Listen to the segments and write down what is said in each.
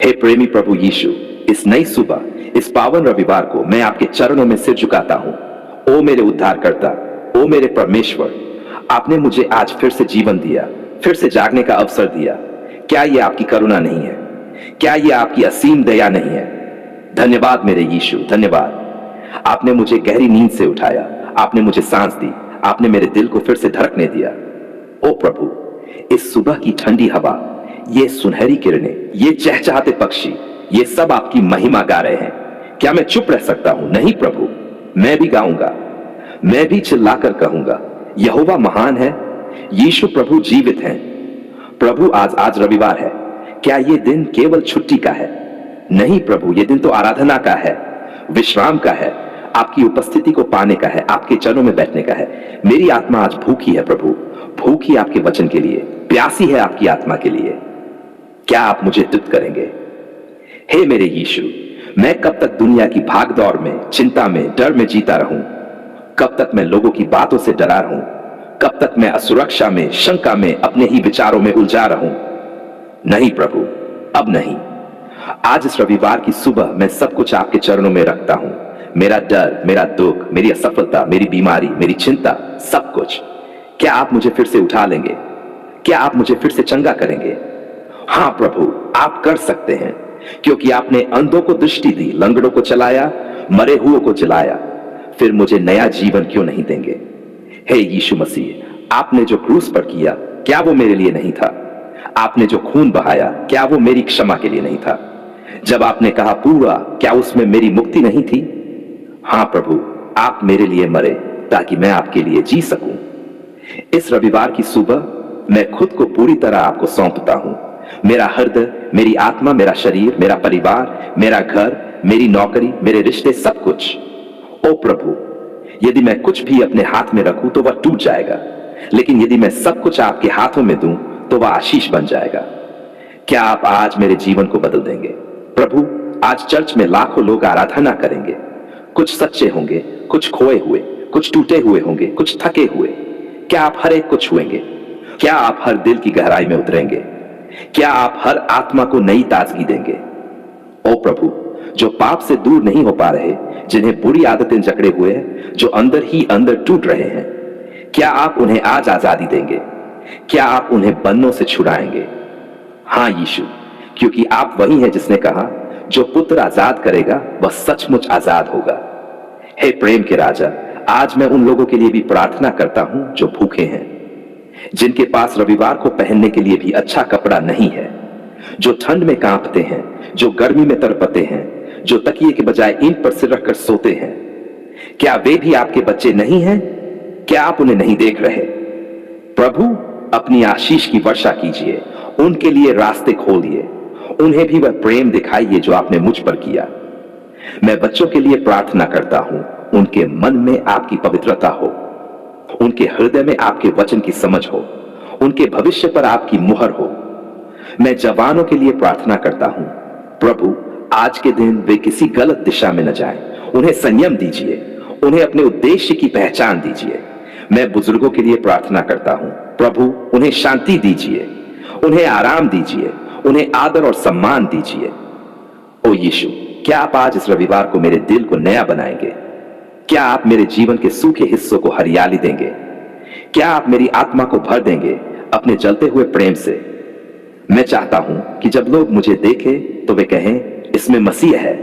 हे प्रेमी प्रभु यीशु, इस नई सुबह, इस पावन रविवार को मैं आपके चरणों में सिर झुकाता हूं। ओ मेरे उद्धारकर्ता, ओ मेरे परमेश्वर, आपने मुझे आज फिर से जीवन दिया, फिर से जागने का अवसर दिया। क्या यह आपकी करुणा नहीं है? क्या यह आपकी असीम दया नहीं है? धन्यवाद मेरे यीशु, धन्यवाद। आपने मुझे गहरी नींद से उठाया, आपने मुझे सांस दी, आपने मेरे दिल को फिर से धड़कने दिया। ओ प्रभु, इस सुबह की ठंडी हवा, ये सुनहरी किरणें, ये चहचहाते पक्षी, ये सब आपकी महिमा गा रहे हैं। क्या मैं चुप रह सकता हूं? नहीं प्रभु, मैं भी गाऊंगा, मैं भी चिल्लाकर कहूंगा, यहोवा महान है, यीशु प्रभु जीवित हैं। प्रभु, आज रविवार है। क्या ये दिन केवल छुट्टी का है? नहीं प्रभु, ये दिन तो आराधना का है, विश्राम का है, आपकी उपस्थिति को पाने का है, आपके चरणों में बैठने का है। मेरी आत्मा आज भूखी है प्रभु, भूखी आपके वचन के लिए, प्यासी है आपकी आत्मा के लिए। क्या आप मुझे तुच्छ करेंगे? हे मेरे यीशु, मैं कब तक दुनिया की भागदौड़ में, चिंता में, डर में जीता रहूं? कब तक मैं लोगों की बातों से डरा रहूं? कब तक मैं असुरक्षा में, शंका में, अपने ही विचारों में उलझा रहूं? नहीं प्रभु, अब नहीं। आज इस रविवार की सुबह मैं सब कुछ आपके चरणों में रखता हूं। मेरा डर, मेरा दुख, मेरी असफलता, मेरी बीमारी, मेरी चिंता, सब कुछ। क्या आप मुझे फिर से उठा लेंगे? क्या आप मुझे फिर से चंगा करेंगे? हां प्रभु, आप कर सकते हैं, क्योंकि आपने अंधों को दृष्टि दी, लंगड़ों को चलाया, मरे हुओं को जिलाया। फिर मुझे नया जीवन क्यों नहीं देंगे? हे यीशु मसीह, आपने जो क्रूस पर किया, क्या वो मेरे लिए नहीं था? आपने जो खून बहाया, क्या वो मेरी क्षमा के लिए नहीं था? जब आपने कहा पूरा, क्या उसमें मेरी मुक्ति नहीं थी? हां प्रभु, आप मेरे लिए मरे ताकि मैं आपके लिए जी सकूं। इस रविवार की सुबह मैं खुद को पूरी तरह आपको सौंपता हूं। मेरा हृदय, मेरी आत्मा, मेरा शरीर, मेरा परिवार, मेरा घर, मेरी नौकरी, मेरे रिश्ते, सब कुछ। ओ प्रभु, यदि मैं कुछ भी अपने हाथ में रखूं तो वह टूट जाएगा, लेकिन यदि मैं सब कुछ आपके हाथों में दूं तो वह आशीष बन जाएगा। क्या आप आज मेरे जीवन को बदल देंगे? प्रभु, आज चर्च में लाखों लोग आराधना करेंगे। कुछ सच्चे होंगे, कुछ खोए हुए, कुछ टूटे हुए होंगे, कुछ थके हुए। क्या आप हर एक को छुएंगे? क्या आप हर दिल की गहराई में उतरेंगे? क्या आप हर आत्मा को नई ताजगी देंगे? ओ प्रभु, जो पाप से दूर नहीं हो पा रहे, जिन्हें बुरी आदतें जकड़े हुए हैं, जो अंदर ही अंदर टूट रहे हैं, क्या आप उन्हें आज आजादी देंगे? क्या आप उन्हें बंधनों से छुड़ाएंगे? हां यीशु, क्योंकि आप वही हैं जिसने कहा, जो पुत्र आजाद करेगा वह सचमुच आजाद होगा। हे प्रेम के राजा, आज मैं उन लोगों के लिए भी प्रार्थना करता हूं जो भूखे हैं, जिनके पास रविवार को पहनने के लिए भी अच्छा कपड़ा नहीं है, जो ठंड में कांपते हैं, जो गर्मी में तड़पते हैं, जो तकिए के बजाय ईंट पर सिर रखकर सोते हैं। क्या वे भी आपके बच्चे नहीं हैं? क्या आप उन्हें नहीं देख रहे? प्रभु, अपनी आशीष की वर्षा कीजिए, उनके लिए रास्ते खोलिए, उन्हें भी वह प्रेम दिखाइए जो आपने मुझ पर किया। मैं बच्चों के लिए प्रार्थना करता हूं, उनके मन में आपकी पवित्रता हो, उनके हृदय में आपके वचन की समझ हो, उनके भविष्य पर आपकी मुहर हो। मैं जवानों के लिए प्रार्थना करता हूं, प्रभु, आज के दिन वे किसी गलत दिशा में न जाएं, उन्हें संयम दीजिए, उन्हें अपने उद्देश्य की पहचान दीजिए। मैं बुजुर्गों के लिए प्रार्थना करता हूं, प्रभु, उन्हें शांति दीजिए, उन्हें आराम दीजिए, उन्हें आदर और सम्मान दीजिए। ओ यीशु, क्या आप आज इस रविवार को मेरे दिल को नया बनाएंगे? क्या आप मेरे जीवन के सूखे हिस्सों को हरियाली देंगे? क्या आप मेरी आत्मा को भर देंगे अपने जलते हुए प्रेम से? मैं चाहता हूं कि जब लोग मुझे देखें तो वे कहें, इसमें मसीह है।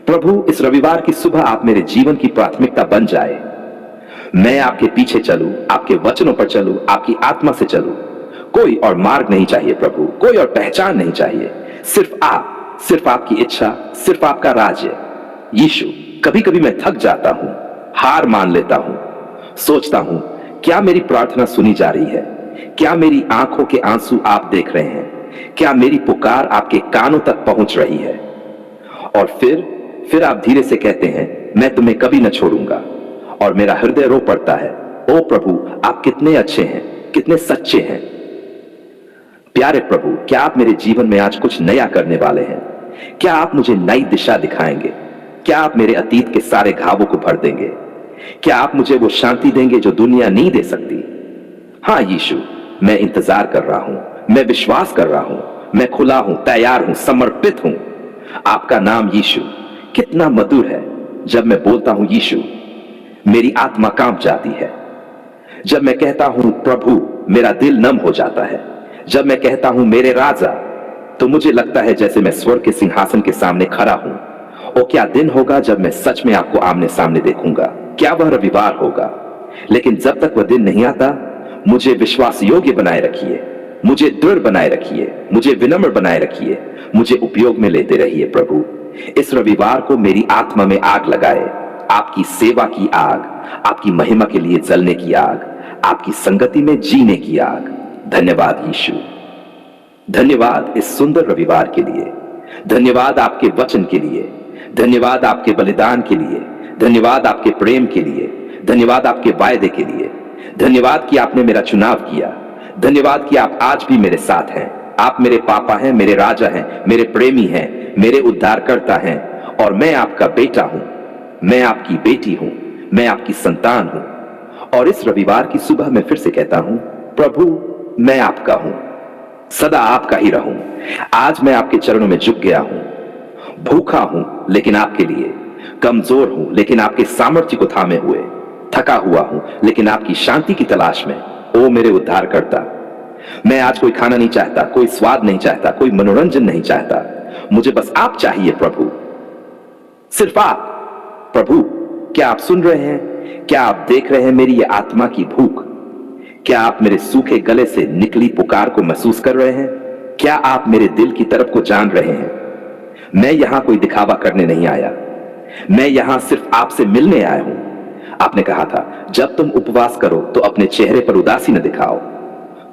प्रभु, इस रविवार की सुबह आप मेरे जीवन की प्राथमिकता बन जाए। मैं आपके पीछे चलूं, आपके वचनों पर चलूं, आपकी आत्मा से चलूं। कोई और मार्ग नहीं चाहिए प्रभु, कोई और पहचान नहीं चाहिए, सिर्फ आप, सिर्फ आपकी इच्छा, सिर्फ आपका राज्य। यीशु, कभी कभी मैं थक जाता हूं, हार मान लेता हूं, सोचता हूं, क्या मेरी प्रार्थना सुनी जा रही है? क्या मेरी आंखों के आंसू आप देख रहे हैं? क्या मेरी पुकार आपके कानों तक पहुंच रही है? और फिर आप धीरे से कहते हैं, मैं तुम्हें कभी न छोड़ूंगा, और मेरा हृदय रो पड़ता है। ओ प्रभु, आप कितने अच्छे हैं, कितने सच्चे हैं। प्यारे प्रभु, क्या आप मेरे जीवन में आज कुछ नया करने वाले हैं? क्या आप मुझे नई दिशा दिखाएंगे? क्या आप मेरे अतीत के सारे घावों को भर देंगे? क्या आप मुझे वो शांति देंगे जो दुनिया नहीं दे सकती? हां यीशु, मैं इंतजार कर रहा हूं, मैं विश्वास कर रहा हूं, मैं खुला हूं, तैयार हूं, समर्पित हूं। आपका नाम यीशु कितना मधुर है। जब मैं बोलता हूं यीशु, मेरी आत्मा कांप जाती है। जब मैं कहता हूं प्रभु, मेरा दिल नम हो जाता है। जब मैं कहता हूं मेरे राजा, तो मुझे लगता है जैसे मैं स्वर्ग के सिंहासन के सामने खड़ा हूं। ओ क्या दिन होगा जब मैं सच में आपको आमने सामने देखूंगा। क्या वह रविवार होगा। लेकिन जब तक वह दिन नहीं आता, मुझे विश्वास योग्य बनाए रखिए, मुझे दृढ़ बनाए रखिए, मुझे विनम्र बनाए रखिए, मुझे उपयोग में लेते रहिए प्रभु। इस रविवार को मेरी आत्मा में आग लगाए, आपकी सेवा की आग, आपकी महिमा के लिए जलने की आग, आपकी संगति में जीने की आग। धन्यवाद यीशु, धन्यवाद इस सुंदर रविवार के लिए, धन्यवाद आपके वचन के लिए, धन्यवाद आपके बलिदान के लिए, धन्यवाद आपके प्रेम के लिए, धन्यवाद आपके वायदे के लिए, धन्यवाद कि आपने मेरा चुनाव किया, धन्यवाद कि आप आज भी मेरे साथ हैं। आप मेरे पापा हैं, मेरे राजा हैं, मेरे प्रेमी हैं, मेरे उद्धारकर्ता हैं, और मैं आपका बेटा हूं, मैं आपकी बेटी हूं, मैं आपकी संतान हूं। और इस रविवार की सुबह मैं फिर से कहता हूं, प्रभु मैं आपका हूं, सदा आपका ही रहूं। आज मैं आपके चरणों में झुक गया हूं, भूखा हूं लेकिन आपके लिए, कमजोर हूं लेकिन आपके सामर्थ्य को थामे हुए, थका हुआ हूं लेकिन आपकी शांति की तलाश में। ओ मेरे उद्धारकर्ता, मैं आज कोई खाना नहीं चाहता, कोई स्वाद नहीं चाहता, कोई मनोरंजन नहीं चाहता, मुझे बस आप चाहिए प्रभु, सिर्फ आप। प्रभु क्या आप सुन रहे हैं? क्या आप देख रहे हैं मेरी ये आत्मा की भूख? क्या आप मेरे सूखे गले से निकली पुकार को महसूस कर रहे हैं? क्या आप मेरे दिल की तरफ को जान रहे हैं? मैं यहां कोई दिखावा करने नहीं आया, मैं यहां सिर्फ आपसे मिलने आया हूं। आपने कहा था जब तुम उपवास करो तो अपने चेहरे पर उदासी न दिखाओ।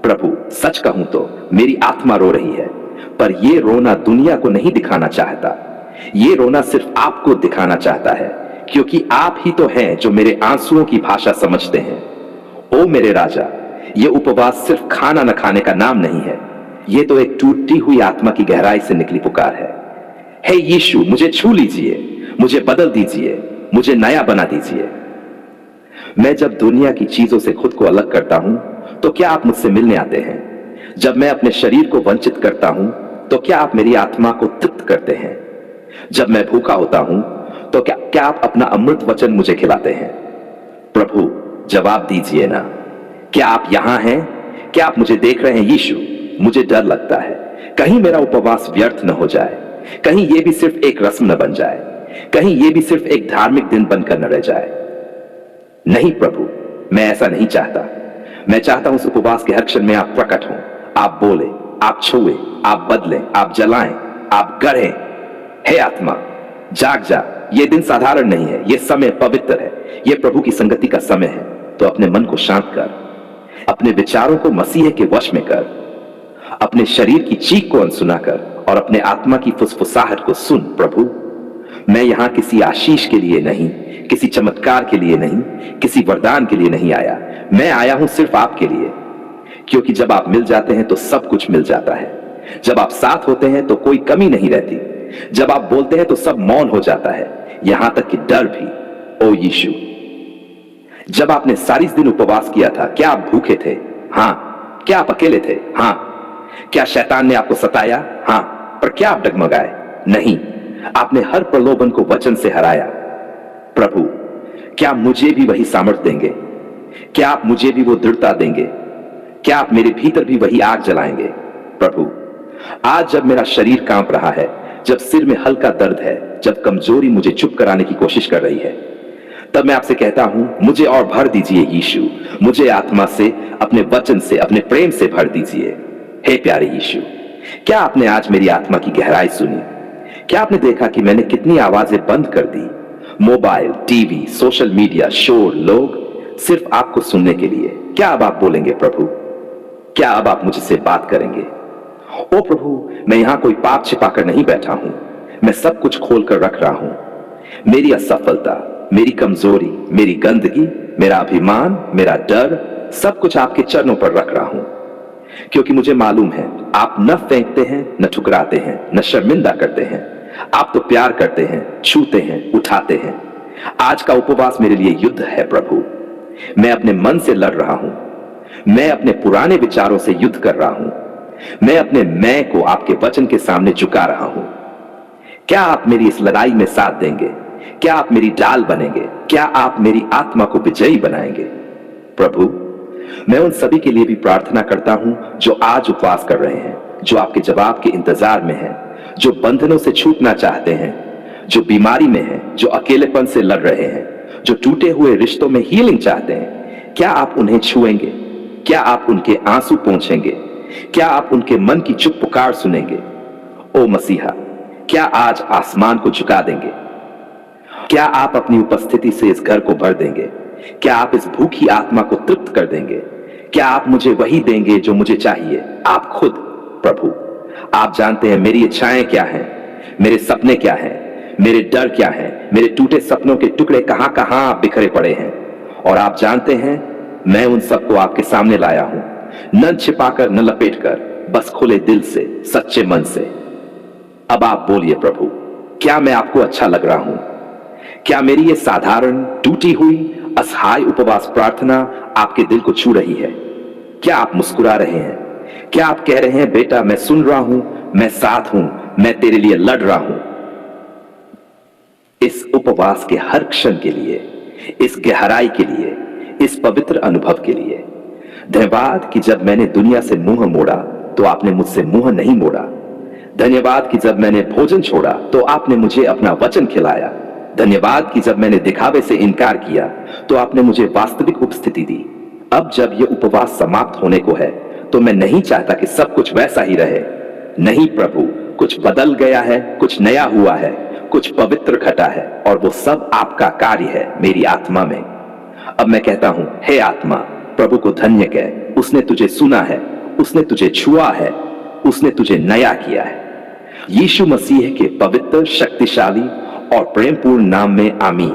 प्रभु सच कहूं तो मेरी आत्मा रो रही है, पर यह रोना दुनिया को नहीं दिखाना चाहता, ये रोना सिर्फ आपको दिखाना चाहता है, क्योंकि आप ही तो हैं जो मेरे आंसुओं की भाषा समझते हैं। ओ मेरे राजा, ये उपवास सिर्फ खाना न खाने का नाम नहीं है, ये तो एक टूटी हुई आत्मा की गहराई से निकली पुकार है। हे यीशु, मुझे छू लीजिए, मुझे बदल दीजिए, मुझे नया बना दीजिए। मैं जब दुनिया की चीजों से खुद को अलग करता हूं तो क्या आप मुझसे मिलने आते हैं? जब मैं अपने शरीर को वंचित करता हूं तो क्या आप मेरी आत्मा को तृप्त करते हैं? जब मैं भूखा होता हूं तो क्या आप अपना अमृत वचन मुझे खिलाते हैं? प्रभु जवाब दीजिए ना, क्या आप यहां हैं? क्या आप मुझे देख रहे हैं यीशु? मुझे डर लगता है कहीं मेरा उपवास व्यर्थ न हो जाए, कहीं यह भी सिर्फ एक रस्म न बन जाए, कहीं यह भी सिर्फ एक धार्मिक दिन बनकर न रह जाए। नहीं प्रभु, मैं ऐसा नहीं चाहता। मैं चाहता हूं उस उपवास के हर क्षण में आप प्रकट हों, आप बोले, आप छुए, आप बदलें, आप जलाएं, आप गढ़ें। हे आत्मा जाग जा, यह दिन साधारण नहीं है, यह समय पवित्र है, यह प्रभु की संगति का समय है। तो अपने मन को शांत कर, अपने विचारों को मसीह के वश में कर, अपने शरीर की चीख को अनसुना कर और अपने आत्मा की फुसफुसाहट को सुन। प्रभु मैं यहां किसी आशीष के लिए नहीं, किसी चमत्कार के लिए नहीं, किसी वरदान के लिए नहीं आया, मैं आया हूं सिर्फ आपके लिए। क्योंकि जब आप मिल जाते हैं तो सब कुछ मिल जाता है, जब आप साथ होते हैं तो कोई कमी नहीं रहती, जब आप बोलते हैं तो सब मौन हो जाता है, यहां तक कि डर भी। ओ यीशु, जब आपने 40 दिन उपवास किया था, क्या आप भूखे थे? हां। क्या आप अकेले थे? हां। क्या शैतान ने आपको सताया? हां। पर क्या आप डगमगाए? नहीं, आपने हर प्रलोभन को वचन से हराया। प्रभु क्या मुझे भी वही सामर्थ देंगे? क्या आप मुझे भी वो दृढ़ता देंगे? क्या आप मेरे भीतर भी वही आग जलाएंगे? प्रभु आज जब मेरा शरीर कांप रहा है, जब सिर में हल्का दर्द है, जब कमजोरी मुझे चुप कराने की कोशिश कर रही है, तब मैं आपसे कहता हूं मुझे और भर दीजिए यीशु, मुझे आत्मा से, अपने वचन से, अपने प्रेम से भर दीजिए। हे प्यारे यीशु, क्या आपने आज मेरी आत्मा की गहराई सुनी? क्या आपने देखा कि मैंने कितनी आवाजें बंद कर दी? मोबाइल, टीवी, सोशल मीडिया, शोर, लोग, सिर्फ आपको सुनने के लिए। क्या अब आप बोलेंगे प्रभु? क्या अब आप मुझसे बात करेंगे? ओ प्रभु, मैं यहां कोई पाप छिपाकर नहीं बैठा हूं, मैं सब कुछ खोलकर रख रहा हूं। मेरी असफलता, मेरी कमजोरी, मेरी गंदगी, मेरा अभिमान, मेरा डर, सब कुछ आपके चरणों पर रख रहा हूं। क्योंकि मुझे मालूम है आप न फेंकते हैं, न ठुकराते हैं, न शर्मिंदा करते हैं, आप तो प्यार करते हैं, छूते हैं, उठाते हैं। आज का उपवास मेरे लिए युद्ध है प्रभु, मैं अपने मन से लड़ रहा हूं, मैं अपने पुराने विचारों से युद्ध कर रहा हूं, मैं अपने मैं को आपके वचन के सामने झुका रहा हूं। क्या आप मेरी इस लड़ाई में साथ देंगे? क्या आप मेरी ढाल बनेंगे? क्या आप मेरी आत्मा को विजयी बनाएंगे? प्रभु, मैं उन सभी के लिए भी प्रार्थना करता हूं जो आज उपवास कर रहे हैं, जो आपके जवाब के इंतजार में हैं, जो बंधनों से छूटना चाहते हैं, जो बीमारी में हैं, जो अकेलेपन से लड़ रहे हैं, जो टूटे हुए रिश्तों में हीलिंग चाहते हैं। क्या आप उन्हें छुएंगे? क्या आप उनके आंसू पोंछेंगे? क्या आप उनके मन की चुप पुकार सुनेंगे? ओ मसीहा, क्या आज आसमान को झुका देंगे? क्या आप अपनी उपस्थिति से इस घर को भर देंगे? क्या आप इस भूखी आत्मा को तृप्त कर देंगे? क्या आप मुझे वही देंगे जो मुझे चाहिए? आप खुद प्रभु, आप जानते हैं मेरी इच्छाएं क्या हैं, मेरे सपने क्या हैं, मेरे डर क्या हैं, मेरे टूटे सपनों के टुकड़े कहां कहां बिखरे पड़े हैं। और आप जानते हैं मैं उन सबको आपके सामने लाया हूं, न छिपाकर न लपेटकर, बस खुले दिल से, सच्चे मन से। अब आप बोलिए प्रभु, क्या मैं आपको अच्छा लग रहा हूं? क्या मेरी ये साधारण टूटी हुई असहाय उपवास प्रार्थना आपके दिल को छू रही है? क्या आप मुस्कुरा रहे हैं? क्या आप कह रहे हैं बेटा मैं सुन रहा हूं, मैं साथ हूं, मैं तेरे लिए लड़ रहा हूं? इस उपवास के हर क्षण के लिए, इस गहराई के लिए, इस पवित्र अनुभव के लिए धन्यवाद कि जब मैंने दुनिया से मुंह मोड़ा तो आपने मुझसे मुंह नहीं मोड़ा। धन्यवाद कि जब मैंने भोजन छोड़ा तो आपने मुझे अपना वचन खिलाया। धन्यवाद कि जब मैंने दिखावे से इनकार किया तो आपने मुझे वास्तविक उपस्थिति दी। अब जब यह उपवास समाप्त होने को है तो मैं नहीं चाहता कि सब कुछ वैसा ही रहे। नहीं प्रभु, कुछ बदल गया है, कुछ नया हुआ है, कुछ पवित्र घटा है, और वो सब आपका कार्य है मेरी आत्मा में। अब मैं कहता हूं, हे आत्मा, प्रभु को धन्य कह। उसने तुझे सुना है, उसने तुझे छुआ है, उसने तुझे नया किया है। यीशु मसीह के पवित्र, शक्तिशाली और प्रेमपूर्ण नाम में आमीन।